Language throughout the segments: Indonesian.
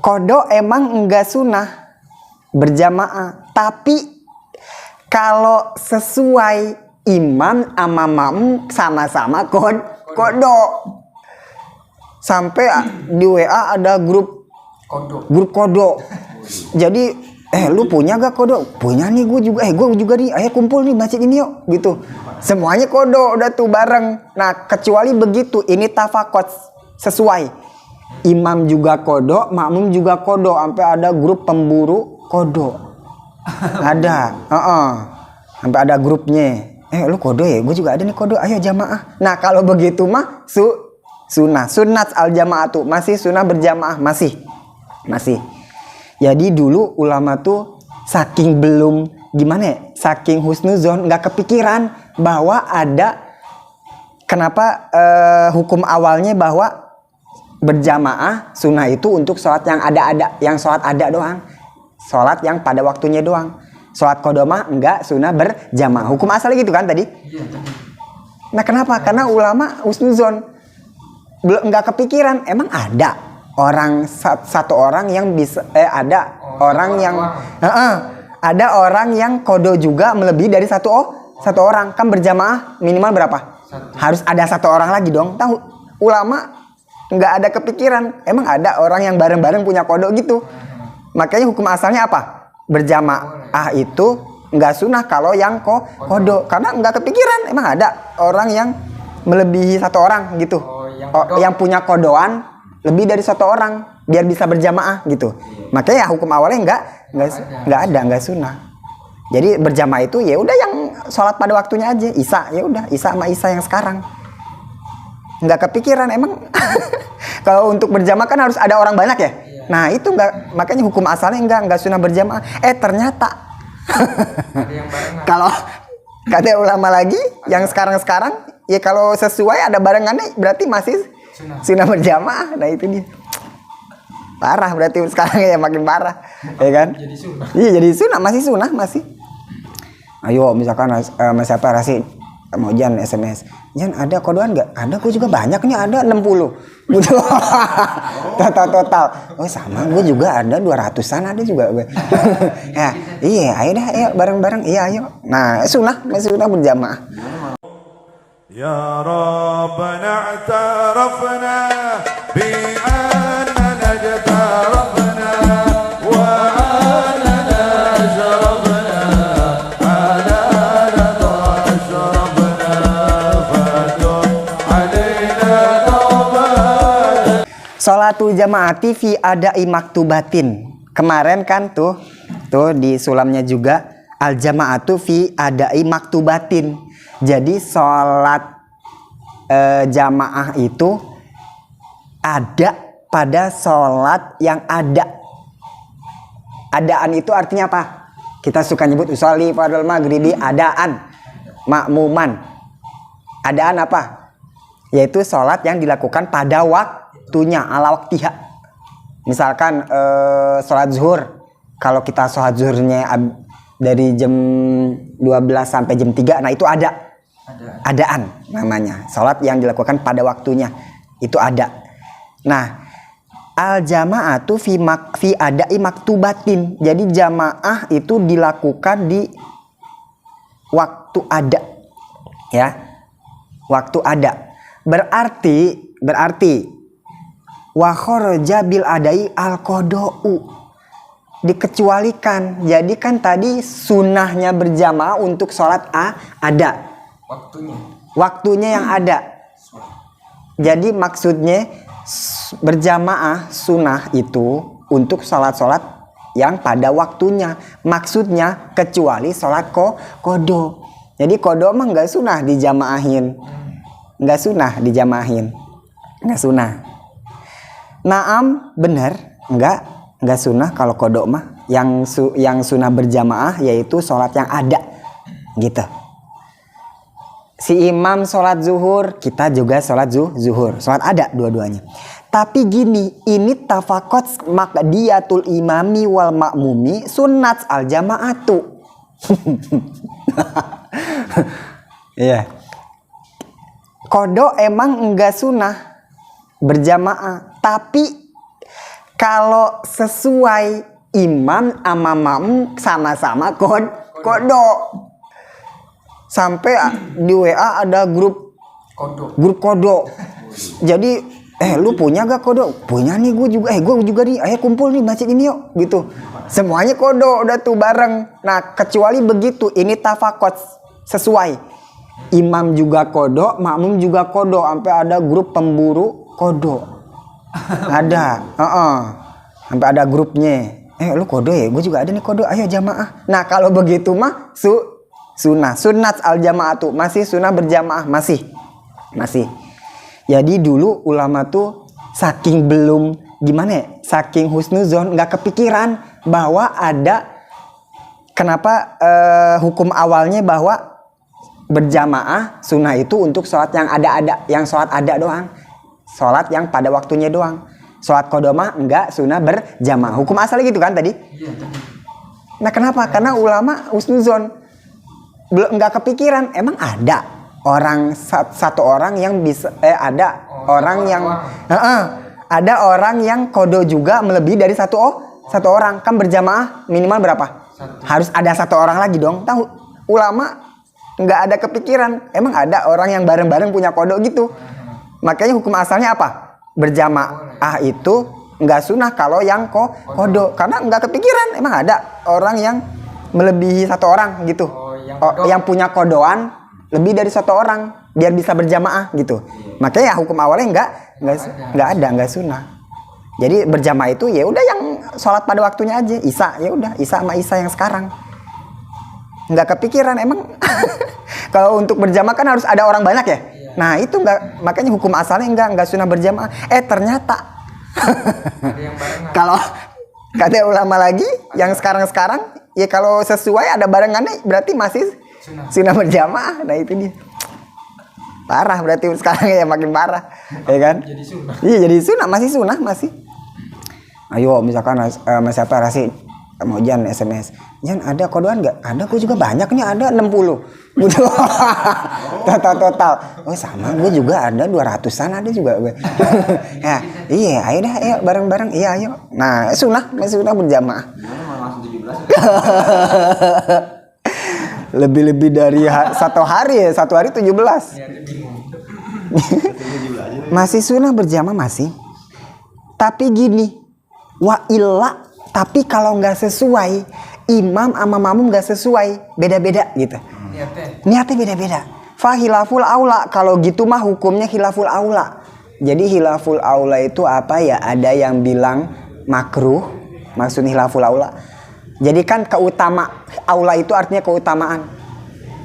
Kodok emang enggak sunnah berjamaah, tapi kalau sesuai imam sama makmum sama-sama kodok. Sampai di WA ada grup kodok. Jadi lu punya gak kodok? Punya nih gue juga. Gue juga nih. Ayo kumpul nih masjid ini yuk. Gitu. Semuanya kodok udah tuh bareng. Nah kecuali begitu ini tafakot sesuai. Imam juga kodok, makmum juga kodok. Sampai ada grup pemburu kodok. Ada. Sampai ada grupnya. Lu kodok ya? Gue juga ada nih kodok. Ayo jamaah. Nah kalau begitu mah sunnah. Sunnat al jamaah tuh masih sunnah berjamaah masih. Jadi dulu ulama tuh saking belum gimana ya? Saking husnuzon nggak kepikiran bahwa ada kenapa hukum awalnya bahwa berjamaah sunnah itu untuk sholat yang ada, yang sholat ada doang. Sholat yang pada waktunya doang. Sholat qodoma enggak sunnah berjamaah. Hukum asalnya gitu kan tadi? Nah kenapa? Karena ulama husnuzon belum nggak kepikiran. Emang ada orang satu orang yang bisa ada orang yang ada orang yang kodo juga melebihi dari satu orang. Kan berjamaah minimal berapa? Harus ada satu orang lagi dong. Tahu ulama nggak ada kepikiran. Emang ada orang yang bareng-bareng punya kodo gitu. Makanya hukum asalnya apa? Berjamaah itu nggak sunnah kalau yang kodo. Karena nggak kepikiran. Emang ada orang yang melebihi satu orang gitu. Yang punya kodoan lebih dari satu orang biar bisa berjamaah gitu. Makanya ya hukum awalnya nggak sunnah. Jadi berjamaah itu ya udah yang sholat pada waktunya aja. Isya ya udah Isya sama Isya yang sekarang. Nggak kepikiran emang. Kalau untuk berjamaah kan harus ada orang banyak ya. Nah itu nggak, makanya hukum asalnya nggak sunnah berjamaah. Ternyata kalau kata ulama lagi yang sekarang ya kalau sesuai ada barengannya berarti masih sunnah berjamaah. Nah itu dia parah berarti sekarang ya makin parah ya kan. Jadi sunnah masih. Ayo misalkan siapa Rasi mau Jan SMS Jan ada kodoan nggak? Ada, gue juga banyak nih, ada 60 gitu. total sama gue juga ada 200-an ada juga gue. Ya iya ayo dah ayo bareng-bareng iya ayo. Nah masih sunnah berjamaah. Ya Rabbana i'tarafna bi'annana jatarafna wa annana sharafna ala lada ashrafna fatun alaina tawbah. Sholatul jamaati fi adai maktubatin. Kemarin kan tuh di sulamnya juga al jamaatu fi adai maktubatin. Jadi sholat jamaah itu ada pada sholat yang ada. Adaan itu artinya apa? Kita suka nyebut usolli fardhul maghribi adaan, makmuman. Adaan apa? Yaitu sholat yang dilakukan pada waktunya, ala waktiha. Misalkan sholat zuhur. Kalau kita sholat zuhurnya dari jam 12 sampai jam 3, nah itu adaan namanya. Sholat yang dilakukan pada waktunya itu ada. Nah, al jamaatu fi adai maktubatin. Jadi jamaah itu dilakukan di waktu ada. Ya. Waktu ada. Berarti wa kharaja bil adai al qada'u. Dikecualikan. Jadi kan tadi sunnahnya berjamaah untuk sholat ada. Waktunya yang ada. Jadi maksudnya berjamaah sunnah itu untuk sholat-sholat yang pada waktunya. Maksudnya kecuali sholat kodo. Jadi kodo mah nggak sunnah dijamaahin. Nggak sunnah. Naam benar nggak sunnah kalau kodo mah. Yang sunnah berjamaah yaitu sholat yang ada gitu. Si imam sholat zuhur, kita juga sholat zuhur. Sholat ada dua-duanya. Tapi gini, ini tafakot maqdiyatul imami wal makmumi sunnat al jamaatu. Iya. Kodo emang enggak sunnah berjamaah. Tapi Kalau sesuai imam sama makmum sama-sama kodo. Sampai di WA ada grup kodo. Jadi lu punya gak kodo? Punya nih gue juga. Gue juga nih. Ayo kumpul nih masjid ini yuk. Gitu. Semuanya kodo udah tuh bareng. Nah kecuali begitu ini tafakot sesuai. Imam juga kodo, makmum juga kodo. Sampai ada grup pemburu kodo. Ada. Sampai ada grupnya. Lu kodo ya? Gue juga ada nih kodo. Ayo jamaah. Nah kalau begitu mah sunnah. Sunnat al jamaah tuh. Masih sunnah berjamaah. Masih. Jadi dulu ulama tuh saking belum gimana ya? Saking husnuzon gak kepikiran bahwa ada kenapa hukum awalnya bahwa berjamaah sunnah itu untuk sholat yang ada, yang sholat ada doang, sholat yang pada waktunya doang. Sholat kodoma enggak sunnah berjamaah. Hukum asalnya gitu kan tadi. Nah kenapa? Karena ulama husnuzon belum nggak kepikiran. Emang ada orang satu orang yang bisa ada orang yang ada orang yang kodo juga melebihi dari satu orang. Kan berjamaah minimal berapa? Harus ada satu orang lagi dong. Tahu ulama nggak ada kepikiran. Emang ada orang yang bareng-bareng punya kodo gitu. Makanya hukum asalnya apa? Berjamaah itu nggak sunnah kalau yang kodo. Karena nggak kepikiran. Emang ada orang yang melebihi satu orang gitu. Yang punya kodoan lebih dari satu orang biar bisa berjamaah gitu. Makanya hukum awalnya nggak sunnah. Jadi berjamaah itu ya udah yang sholat pada waktunya aja. Isya ya udah Isya sama Isya yang sekarang. Nggak kepikiran emang. Kalau untuk berjamaah kan harus ada orang banyak ya. Nah itu nggak, makanya hukum asalnya nggak sunnah berjamaah. Ternyata kalau kata ulama lagi yang sekarang ya kalau sesuai ada barengannya berarti masih sunnah berjamaah. Nah itu dia parah berarti sekarang ya makin parah ya kan. Iya jadi sunnah masih. Ayo misalkan mas siapa Rasi mau Jan SMS, Jan ada kodoan nggak? Ada, gue juga banyak nih, ada 60 total. Oh sama, gue juga ada 200-an ada juga gue. Ya, iya, ayo dah, ayo bareng-bareng, iya ayo. Nah, masih sunnah berjamaah. Lebih dari satu hari 17. Masih sunnah berjamaah masih. Tapi gini, wa illa. Tapi kalau nggak sesuai, imam sama makmum nggak sesuai, beda-beda gitu. Niatnya beda-beda. Fa khilaful aula. Kalau gitu mah hukumnya khilaful aula. Jadi khilaful aula itu apa ya? Ada yang bilang makruh, maksudnya khilaful aula. Jadi kan aula itu artinya keutamaan.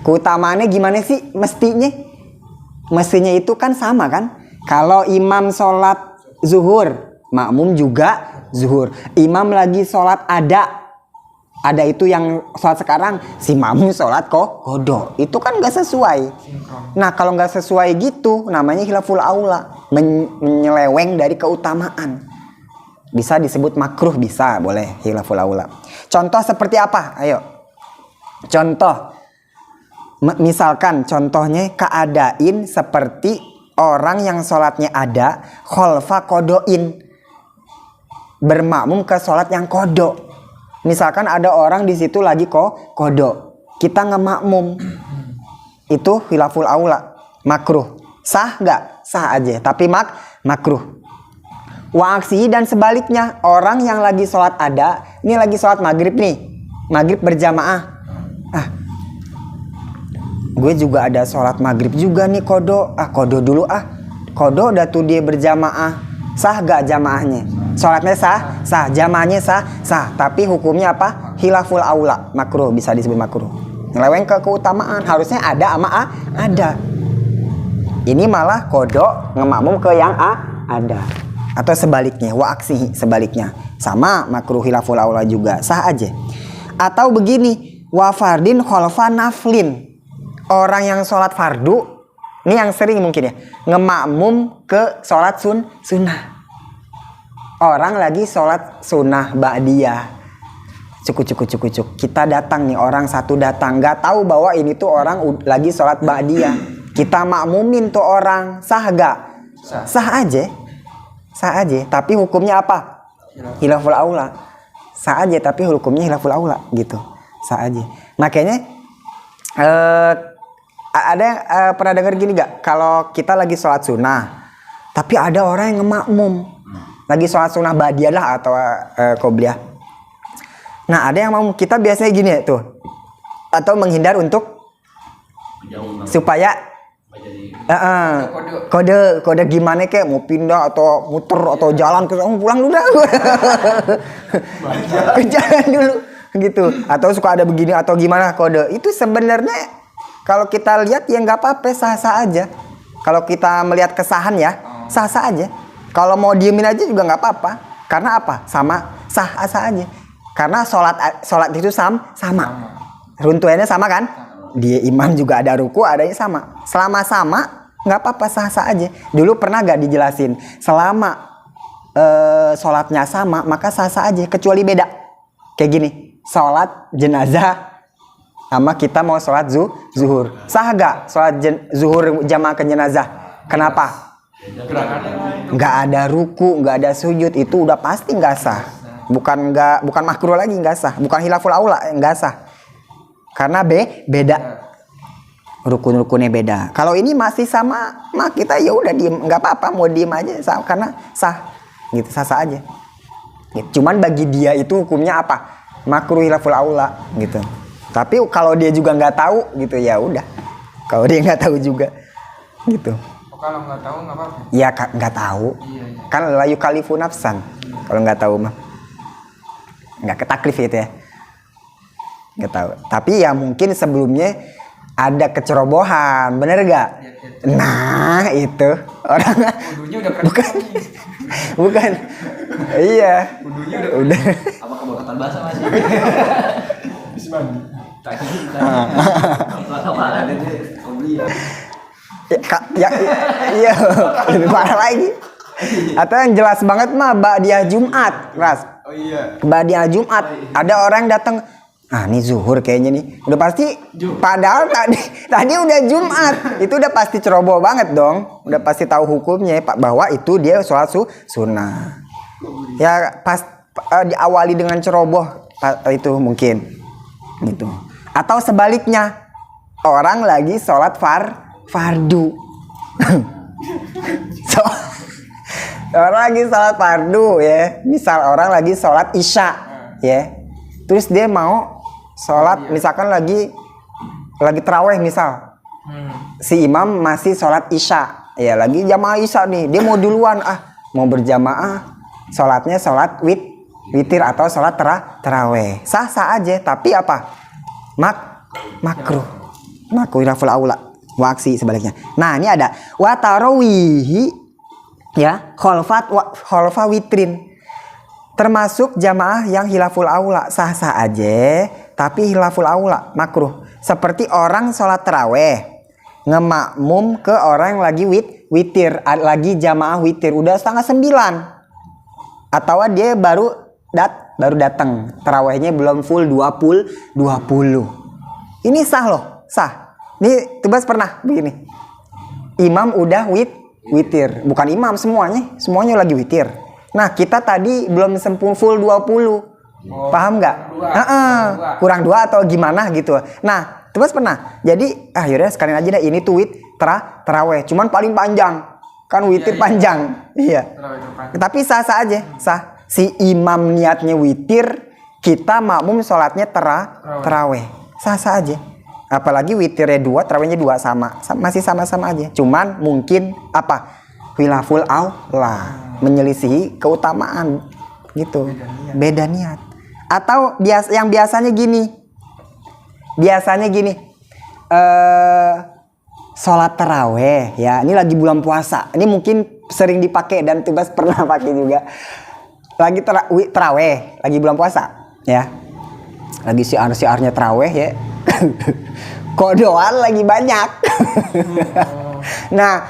Keutamaannya gimana sih? Mestinya itu kan sama kan? Kalau imam sholat zuhur, makmum juga zuhur. Imam lagi sholat ada itu yang sholat sekarang, si makmum sholat kodo. Itu kan nggak sesuai. Nah kalau nggak sesuai gitu namanya khilaful aula, menyeleweng dari keutamaan. Bisa disebut makruh, bisa, boleh khilaful aula. Contoh seperti apa? Ayo contoh. Misalkan contohnya keadain seperti orang yang sholatnya ada kholfa kodoin, bermakmum ke sholat yang kodo. Misalkan ada orang di situ lagi kodo, kita ngemakmum, itu khilaful aula, makruh. Sah nggak? Sah aja, tapi makruh. Wa aksihi dan sebaliknya, orang yang lagi sholat ada, ini lagi sholat maghrib nih, maghrib berjamaah. Gue juga ada sholat maghrib juga nih kodo. Kodo dulu kodo udah tuh dia berjamaah. Sah gak jamaahnya? Sholatnya sah, jamaahnya sah. Tapi hukumnya apa? Khilaful aula, makruh, bisa disebut makruh. Nyeleweng ke keutamaan, harusnya ada ama ada. Ini malah kodo ngemakmum ke yang ada. Atau sebaliknya, wa aksihi, sebaliknya. Sama makruh khilaful aula juga, sah aja. Atau begini, wa fardin kholfa naflin. Orang yang sholat fardu, ini yang sering mungkin ya, ngemakmum ke sholat sunnah. Orang lagi sholat sunnah ba'diyah, cuk. Kita datang nih, orang satu datang, nggak tahu bahwa ini tuh orang lagi sholat ba'diyah. Kita makmumin tuh orang, sah gak? Sah aja. Tapi hukumnya apa? hilaful aula. Sah aja tapi hukumnya hilaful aula gitu. Sah aja. Makanya ada yang pernah dengar gini gak? Kalau kita lagi sholat sunnah, tapi ada orang yang ngemakmum lagi sholat sunnah ba'diyah lah atau qobliyah. Nah ada yang mau kita biasanya gini ya tuh, atau menghindar untuk supaya kode gimana kayak mau pindah atau muter atau jalan ke pulang dulu dah. Jalan dulu gitu, atau suka ada begini atau gimana kode itu sebenarnya kalau kita lihat ya nggak apa-apa, sah-sah aja. Kalau kita melihat kesahan ya sah-sah aja. Kalau mau diemin aja juga nggak apa-apa. Karena apa? Sama, sah-sah aja. Karena sholat itu sama. Runtuhannya sama kan? Dia imam juga ada ruku, adanya sama. Selama sama nggak apa-apa, sah-sah aja. Dulu pernah gak dijelasin? Selama sholatnya sama maka sah-sah aja. Kecuali beda. Kayak gini, sholat jenazah sama kita mau sholat zuhur. Sah gak sholat zuhur jamaah ke jenazah? Kenapa? Nggak ada ruku, nggak ada sujud, itu udah pasti nggak sah. Bukan makruh lagi, nggak sah. Bukan hilaful aula, nggak sah. Karena beda. Rukun-rukunnya beda. Kalau ini masih sama, kita ya udah diem, nggak apa-apa, mau diem aja, sah, karena sah. Gitu, sah-sah aja. Gitu. Cuman bagi dia itu hukumnya apa? Makruh hilaful aula gitu. Tapi kalau dia juga nggak tahu gitu ya udah. Kalau dia nggak tahu juga gitu. Kalau nggak tahu nggak apa-apa. Ya nggak tahu. Iya. Kan la yukallifu nafsan. Kalau nggak tahu mah nggak ketaklif gitu ya. Nggak tahu. Tapi ya mungkin sebelumnya ada kecerobohan, bener gak? Ya. Nah itu orang. Wudunya udah bukan. Iya. Wudunya udah. Apa kebakatan basah masih? Bisa mandi. Tadi. Apaan itu? Qobliyah. Iya, lebih parah lagi. Atau yang jelas banget mah ba'diyah Jumat, Ras. Oh iya. Ba'diyah Jumat, ada orang datang, ini zuhur kayaknya nih. Udah pasti, padahal tadi udah Jumat. Itu udah pasti ceroboh banget dong. Udah pasti tahu hukumnya Pak, bahwa itu dia sholat sunnah. Ya pas diawali dengan ceroboh itu mungkin gitu. Atau sebaliknya, orang lagi sholat fardu. Orang lagi sholat fardu ya. Misal orang lagi sholat isya ya. Terus dia mau sholat misalkan lagi terawih misal. Si imam masih sholat isya. Ya lagi jamaah isya nih. Dia mau duluan mau berjamaah. Sholatnya sholat witir atau sholat terawih. Sah-sah aja. Tapi apa? Makruh hilaful aula. Waksi sebaliknya. Nah ini ada wa tarawihi ya kholfa witrin, termasuk jamaah yang hilaful aula sah-sah aja tapi hilaful aula makruh. Seperti orang sholat taraweh ngemakmum ke orang yang lagi witir, lagi jamaah witir udah 8:30 atau dia baru datang tarawehnya belum full 20. Ini sah loh, sah. Nih Tubas pernah begini, imam udah witir, bukan imam semuanya lagi witir. Nah kita tadi belum sempurna full 20, paham nggak? Kurang 2 atau gimana gitu. Nah Tubas pernah, jadi yaudah sekalian aja dah ini tuh terawih, cuman paling panjang, kan witir panjang, iya. Tapi sah-sah aja, sah. Si imam niatnya witir, kita makmum sholatnya terawih, sah-sah aja. Apalagi witirnya 2, tarawihnya 2 masih sama-sama aja. Cuman mungkin apa? Hilaful aula, menyelisihi keutamaan gitu. Beda niat. Atau yang biasanya gini. Sholat tarawih ya. Ini lagi bulan puasa. Ini mungkin sering dipakai dan Tubas pernah pakai juga. Lagi tarawih, lagi bulan puasa ya. Lagi siar-siarnya tarawih ya. Kodoan lagi banyak. Nah,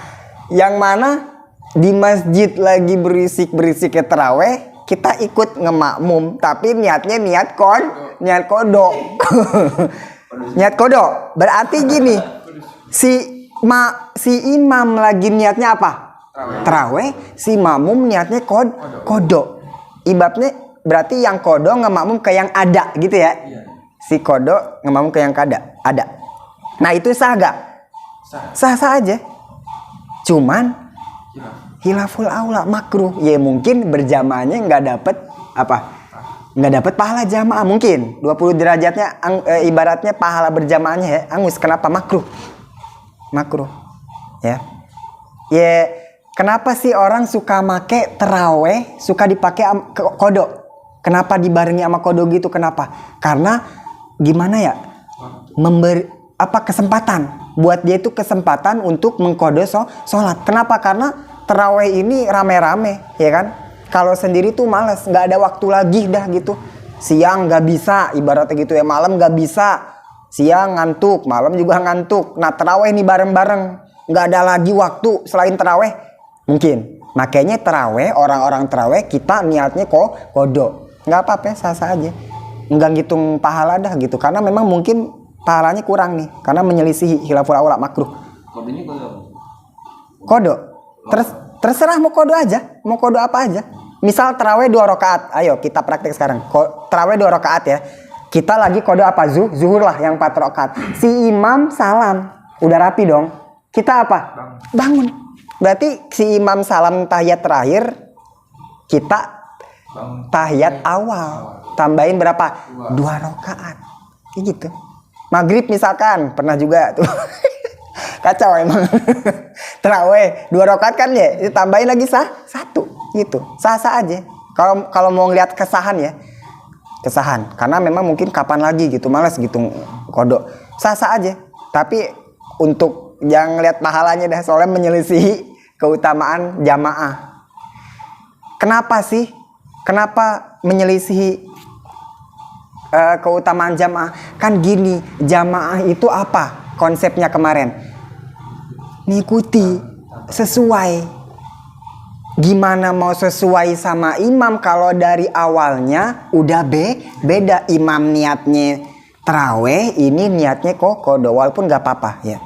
yang mana di masjid lagi berisik-berisiknya taraweh, kita ikut ngemakmum, tapi niatnya niat kodo. Niat kodo. Berarti gini, si imam lagi niatnya apa? Taraweh, si makmum niatnya kodo. ibabnya berarti yang kodo ngemakmum ke yang ada gitu ya. Iya. Si kodo ngemakmum ke yang ada. Nah itu sah gak? Sah aja. Cuman hilaful aula makruh. Ya mungkin berjamaahnya nggak dapet apa? Nggak dapet pahala jamaah mungkin. 20 derajatnya ibaratnya pahala berjamaahnya ya angus. Kenapa makruh? Makruh. Ya. Ya kenapa sih orang suka make teraweh suka dipakai kodo? Kenapa dibarengi sama kodo gitu? Kenapa? Karena gimana ya? Memberi kesempatan buat dia itu kesempatan untuk mengkode sholat. Kenapa? Karena terawih ini rame-rame, ya kan? Kalau sendiri tuh males, nggak ada waktu lagi dah gitu. Siang nggak bisa, ibaratnya gitu ya. Malam nggak bisa, siang ngantuk, malam juga ngantuk. Nah terawih ini bareng-bareng, nggak ada lagi waktu selain terawih. Mungkin, makanya terawih orang-orang terawih kita niatnya kodo, nggak apa-apa, sah-sah aja. Nggak ngitung pahala dah gitu, karena memang mungkin pahalanya kurang nih karena menyelisihi khilaful aula makruh. Kodenya Kodo. Terserah mau kodo aja, mau kodo apa aja. Misal terawih 2 rakaat. Ayo kita praktek sekarang. Terawih 2 rakaat ya. Kita lagi kodo apa? Zuhur lah yang 4 rakaat. Si imam salam. Udah rapi dong. Kita apa? Bangun. Berarti si imam salam tahiyat terakhir, kita tahiyat awal. Tambahin berapa? 2 rakaat. Kayak gitu. Maghrib misalkan pernah juga tuh kacau emang. Terawih 2 rakaat kan ya, ditambahin lagi 1 gitu, sah aja. Kalau mau ngeliat kesahan ya, kesahan. Karena memang mungkin kapan lagi gitu, malas gitu kodok, sah aja. Tapi untuk jangan lihat pahalanya dah, soalnya menyelisihi keutamaan jamaah. Kenapa sih? Kenapa menyelisihi keutamaan jamaah? Kan gini, jamaah itu apa konsepnya kemarin? Ngikuti, sesuai. Gimana mau sesuai sama imam kalau dari awalnya udah beda. Imam niatnya terawih, ini niatnya kodo, walaupun gak apa-apa ya.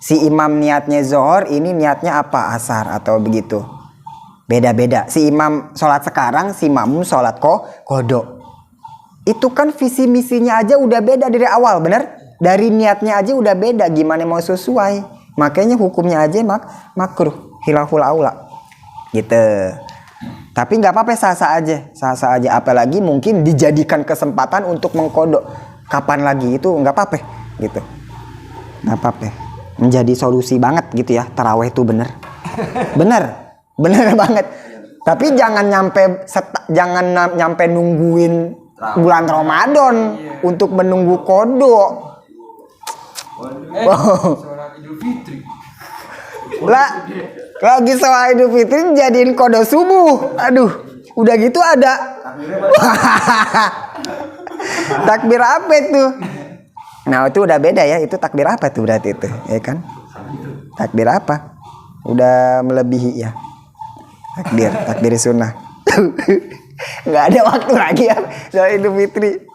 Si imam niatnya zohor, ini niatnya apa? Asar atau begitu. Beda-beda. Si imam sholat sekarang, si makmum sholat kodo. Itu kan visi misinya aja udah beda dari awal, bener? Dari niatnya aja udah beda, gimana mau sesuai? Makanya hukumnya aja makruh, khilaful aula, gitu. Tapi nggak apa-apa, sah-sah aja. Apalagi mungkin dijadikan kesempatan untuk mengkodok. Kapan lagi itu nggak apa-apa, gitu. Nggak apa-apa. Menjadi solusi banget gitu ya, taraweh itu bener banget. Tapi jangan nyampe nungguin bulan Ramadan untuk menunggu kodo. Sholat Idul Fitri. Lah, lagi sholat Idul Fitri jadiin kodo subuh. Aduh, udah gitu ada takbir apa itu? Nah itu udah beda ya, itu takbir apa tuh berarti itu, ya kan? Takbir apa? Udah melebihi ya. Takbir sunnah. Nggak ada waktu lagi ya sholat Idul Fitri.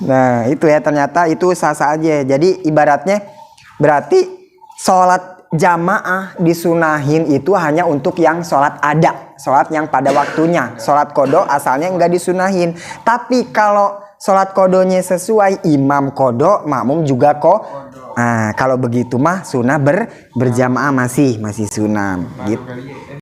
Nah itu ya, ternyata itu sah-sah aja. Jadi ibaratnya berarti sholat jamaah disunahin itu hanya untuk yang sholat ada, sholat yang pada waktunya. Sholat kodo asalnya nggak disunahin. Tapi kalau sholat kodonya sesuai, imam kodo, makmum juga Nah kalau begitu mah sunnah berjamaah masih sunnah gitu.